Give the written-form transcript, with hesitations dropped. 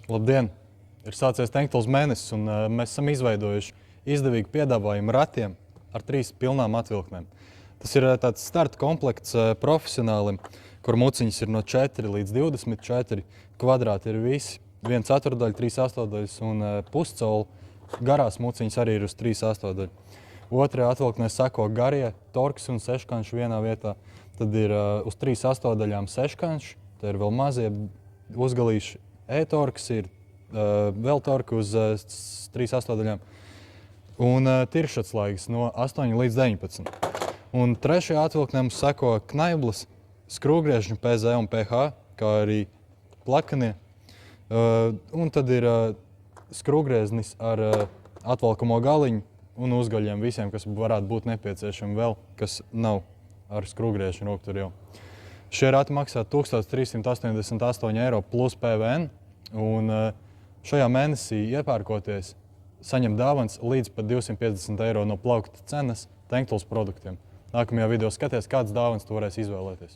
Labdien! Ir sācies Tenktuls mēnesis, un mēs esam izveidojuši izdevīgu piedāvājumu ratiem ar 3 pilnām atvilktnēm. Tas ir tāds starta komplekts profesionālim, kur muciņas ir no 4 līdz 24, kvadrāti ir visi, 1 ceturdaļa, 3 astotdaļas un puscolu. Garās muciņas arī ir uz 3 astotdaļu. Otrajā atvilktnē seko garie, torks un seškanši vienā vietā. Tad ir uz 3 astotdaļām seškanši, te ir vēl mazie uzgalīši. E-torks ir vēl torki uz 3 astotdaļām un tiršatslaigas no 8 līdz 19. Un trešajā atvilktnē mums seko knaiblas, skrūvgriežņi PZ un PH, kā arī plakanie. Un tad ir skrūvgrieznis ar atvalkamo galiņu un uzgaļiem visiem, kas varētu būt nepieciešami vēl, kas nav ar skrūvgriežņu rokturiem. Šie rati maksā 1388 eiro plus PVN, un šajā mēnesī iepērkoties saņem dāvans līdz pat 250 eiro no plaukta cenas Tenktuls produktiem. Nākamajā video skaties, kādas dāvanas tu varēsi izvēlēties.